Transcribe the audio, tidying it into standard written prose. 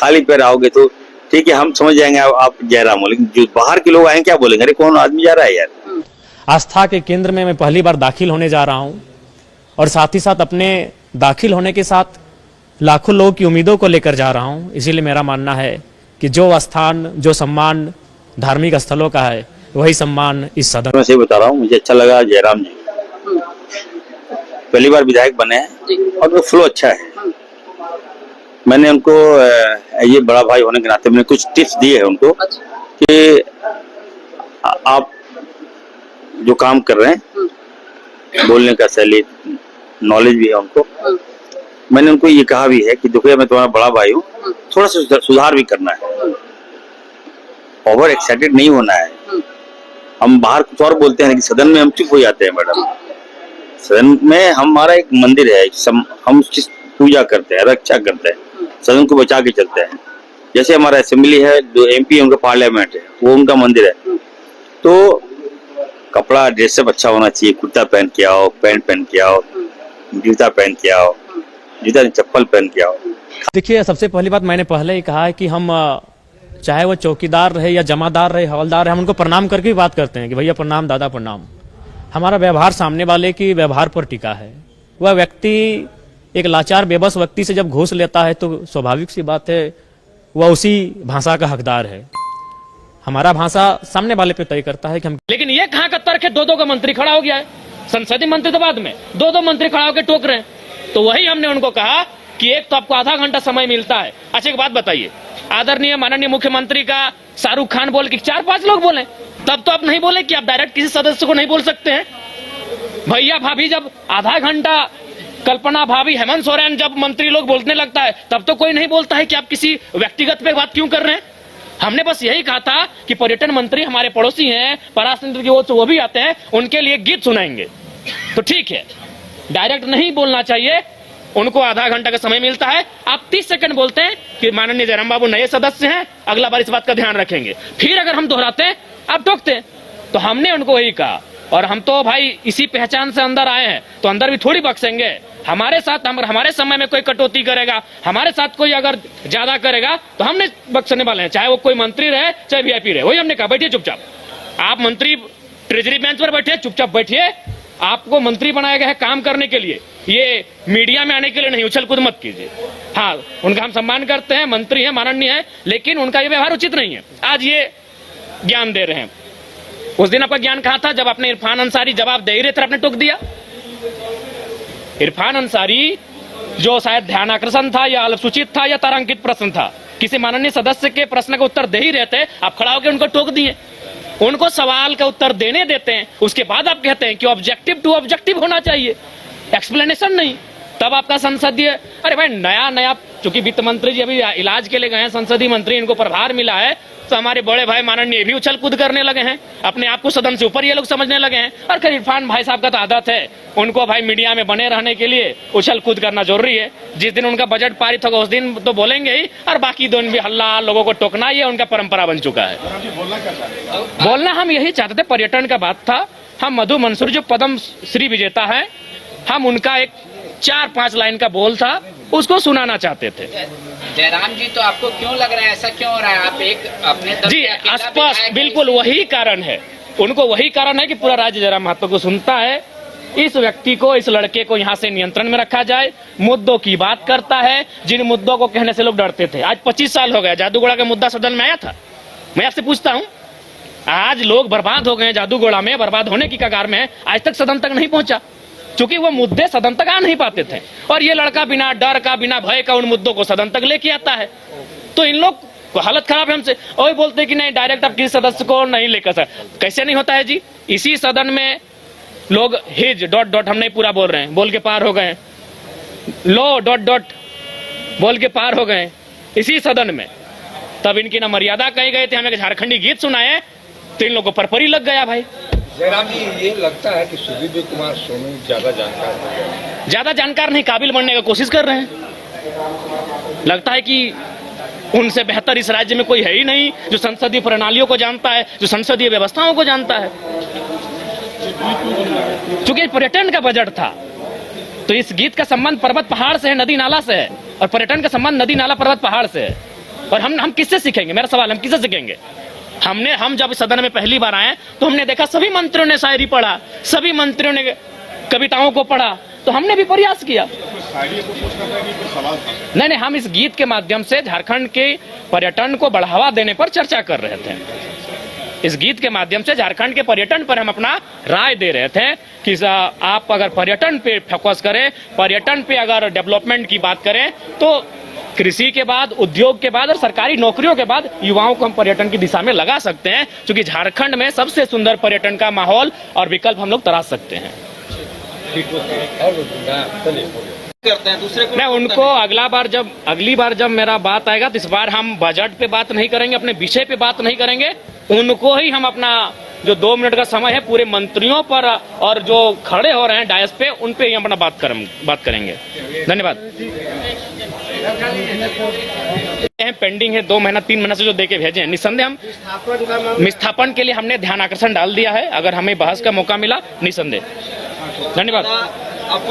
खाली पैर आओगे तो ठीक है, हम समझ जाएंगे आप जयराम हो, लेकिन जो बाहर के लोग आएंगे क्या बोलेंगे, अरे कौन आदमी जा रहा है यार। आस्था के केंद्र में मैं पहली बार दाखिल होने जा रहा हूं और साथ ही साथ अपने दाखिल होने के साथ लाखों लोगों की उम्मीदों को लेकर जा रहा हूं। इसीलिए मेरा मानना है कि जो स्थान, जो सम्मान धार्मिक स्थलों का है, वही सम्मान इस सदन। मैं सही बता रहा हूँ, मुझे अच्छा लगा जयराम जी पहली बार विधायक बने हैं और वो फ्लो अच्छा है। मैंने उनको ये बड़ा भाई होने के नाते मैंने कुछ टिप्स दिए हैं उनको कि आप जो काम कर रहे हैं, बोलने का शैली, नॉलेज भी है उनको। मैंने उनको ये कहा भी है कि देखो मैं तुम्हारा बड़ा भाई हूँ, थोड़ा सा सुधार भी करना है, ओवर एक्साइटेड नहीं होना है। हम बाहर कुछ और बोलते हैं लेकिन सदन में हम चुप हो जाते हैं। मैडम, सदन में हमारा एक मंदिर है, हम उसकी पूजा करते हैं, रक्षा करते हैं, सदन को बचा के चलते हैं। जैसे हमारा असेंबली है, जो एमपी उनका पार्लियामेंट है, वो उनका मंदिर है। तो कपड़ा ड्रेसअप अच्छा होना चाहिए, कुर्ता पहन के आओ, पैंट पहन के आओ, जूता पहन के आओ, जूता चप्पल पहन के आओ। देखिए, सबसे पहली बात मैंने पहले ही कहा है कि हम चाहे वो चौकीदार रहे या जमादार रहे, हवलदार रहे, हम उनको प्रणाम करके भी बात करते हैं कि भैया प्रणाम, दादा प्रणाम। हमारा व्यवहार सामने वाले की व्यवहार पर टिका है। वह व्यक्ति एक लाचार बेबस व्यक्ति से जब घूस लेता है तो स्वाभाविक सी बात है वह उसी भाषा का हकदार है। हमारा भाषा सामने वाले पे तय करता है कि हम। लेकिन ये कहाँ का तर्क है, दो का मंत्री खड़ा हो गया है, संसदीय मंत्री तो बाद में, दो मंत्री खड़ा होकर टोक रहे हैं। तो वही हमने उनको कहा कि एक तो आपको आधा घंटा समय मिलता है। अच्छा एक बात बताइए, आदरणीय माननीय मुख्यमंत्री का शाहरुख खान बोल के 4-5 लोग बोले, तब तो आप नहीं बोले कि आप डायरेक्ट किसी सदस्य को नहीं बोल सकते हैं। भैया भाभी जब आधा घंटा, कल्पना भाभी, हेमंत सोरेन जब मंत्री लोग बोलने लगता है तब तो कोई नहीं बोलता है कि आप किसी व्यक्तिगत पे बात क्यों कर रहे हैं। हमने बस यही कहा था कि पर्यटन मंत्री हमारे पड़ोसी हैं, पराशर की वो भी आते हैं, उनके लिए गीत सुनाएंगे तो ठीक है, डायरेक्ट नहीं बोलना चाहिए। उनको आधा घंटा का समय मिलता है, आप 30 सेकंड बोलते हैं कि माननीय जयराम बाबू नए सदस्य हैं, अगला बार इस बात का ध्यान रखेंगे। फिर अगर हम दोहराते हैं आप टोकते हैं। तो हमने उनको वही कहा, और हम तो भाई इसी पहचान से अंदर आए हैं, तो अंदर भी थोड़ी बख्शेंगे। हमारे साथ हमारे समय में कोई कटौती करेगा, हमारे साथ कोई अगर ज्यादा करेगा तो हमने बख्शने वाले हैं, चाहे वो कोई मंत्री रहे चाहे वीआईपी रहे। वही हमने कहा, बैठिए चुपचाप, आप मंत्री ट्रेजरी बेंच पर बैठिए, चुपचाप बैठिए। आपको मंत्री बनाया गया है काम करने के लिए, ये मीडिया में आने के लिए नहीं, उछल कूद मत कीजिए। हाँ, उनका हम सम्मान करते हैं, मंत्री है, माननीय है, लेकिन उनका ये व्यवहार उचित नहीं है। आज ये ज्ञान दे रहे हैं, उस दिन आपका ज्ञान कहाँ था जब आपने इरफान अंसारी जवाब दे रहे थे, आपने टोक दिया। इरफान अंसारी जो शायद ध्यानाकर्षण था या अल्पसूचित था या तारांकित प्रश्न था, किसी माननीय सदस्य के प्रश्न का उत्तर दे ही रहे थे, आप खड़ा होकर उनको टोक दिए। उनको सवाल का उत्तर देने देते हैं, उसके बाद आप कहते हैं कि ऑब्जेक्टिव टू ऑब्जेक्टिव होना चाहिए, एक्सप्लेनेशन नहीं। तब आपका संसदीय, अरे भाई नया चूंकि वित्त मंत्री जी अभी इलाज के लिए गए हैं, संसदीय मंत्री, इनको प्रभार मिला है, तो हमारे बड़े भाई माननीय भी उछल कूद करने लगे हैं, अपने आप को सदन से ऊपर ये लोग समझने लगे हैं। और खैर इरफान भाई साहब का तो आदत है, उनको भाई मीडिया में बने रहने के लिए उछल कूद करना जरूरी है। जिस दिन उनका बजट पारित होगा उस दिन तो बोलेंगे ही, और बाकी दिन भी हल्ला, लोगों को टोकना, ये उनका परंपरा बन चुका है। बोलना हम यही चाहते थे, पर्यटन का बात था। हम मधु मंसूर जो पद्म श्री विजेता है, हम उनका एक 4-5 लाइन का बोल था, उसको सुनाना चाहते थे। जयराम जी, तो आपको क्यों लग रहा है ऐसा क्यों हो रहा है? आप एक अपने जी स्पष्ट, बिल्कुल वही कारण है, उनको वही कारण है कि पूरा राज्य जयराम महतो को सुनता है। इस व्यक्ति को, इस लड़के को यहाँ से नियंत्रण में रखा जाए, मुद्दों की बात करता है, जिन मुद्दों को कहने से लोग डरते थे। आज 25 साल हो गए, जादूगोड़ा का मुद्दा सदन में आया था। मैं आपसे पूछता हूँ, आज लोग बर्बाद हो गए, जादूगोड़ा में बर्बाद होने की कगार में, आज तक सदन तक नहीं पहुंचा, क्योंकि वो मुद्दे सदन तक आ नहीं पाते थे। और ये लड़का बिना डर का, बिना भय का उन मुद्दों को सदन तक लेके आता है। तो इन लोग को हालत खराब है हमसे, और बोलते कि नहीं डायरेक्ट आप किसी सदस्य को नहीं लेकर सकते। कैसे नहीं होता है जी? इसी सदन में लोग हिज ... हम नहीं पूरा बोल रहे हैं, बोल के पार हो गए, लो ... बोल के पार हो गए इसी सदन में। तब इनकी ना मर्यादा कही गए थे, हमें झारखंडी गीत सुनाए तो इन लोगों को परपरी लग गया भाई। जयराम जी, ये लगता है कि सुदीप कुमार सोनू ज्यादा जानकार हो गए, ज्यादा जानकार नहीं, काबिल बनने की कोशिश कर रहे हैं। लगता है कि उनसे बेहतर इस राज्य में कोई है ही नहीं जो संसदीय प्रणालियों को जानता है, जो संसदीय व्यवस्थाओं को जानता है। चूंकि पर्यटन का बजट था, तो इस गीत का संबंध पर्वत पहाड़ से है, नदी नाला से है, और पर्यटन का संबंध नदी नाला पर्वत पहाड़ से है। और हम किससे सीखेंगे? मेरा सवाल, हम किससे सीखेंगे? हम जब सदन में पहली बार आए तो हमने देखा सभी मंत्रियों ने शायरी पढ़ा, सभी मंत्रियों ने कविताओं को पढ़ा, तो हमने भी प्रयास किया। नहीं, हम इस गीत के माध्यम से झारखंड के पर्यटन को बढ़ावा देने पर चर्चा कर रहे थे। इस गीत के माध्यम से झारखंड के पर्यटन पर हम अपना राय दे रहे थे कि आप अगर पर्यटन पे फोकस करें, पर्यटन पे अगर डेवलपमेंट की बात करें, तो कृषि के बाद, उद्योग के बाद और सरकारी नौकरियों के बाद युवाओं को हम पर्यटन की दिशा में लगा सकते हैं, क्योंकि झारखंड में सबसे सुंदर पर्यटन का माहौल और विकल्प हम लोग तराश सकते हैं। करते हैं दूसरे को मैं उनको अगली बार जब मेरा बात आएगा तो इस बार हम बजट पे बात नहीं करेंगे, अपने विषय पे बात नहीं करेंगे, उनको ही हम अपना जो 2 मिनट का समय है पूरे मंत्रियों पर और जो खड़े हो रहे हैं डायस पे, उन पे ही अपना बात करेंगे। धन्यवाद। पेंडिंग है 2 महीना 3 महीना से जो देके भेजे हैं, निस्संदेह हम विस्थापन के लिए हमने ध्यान आकर्षण डाल दिया है। अगर हमें बहस का मौका मिला, निस्संदेह। धन्यवाद। आपको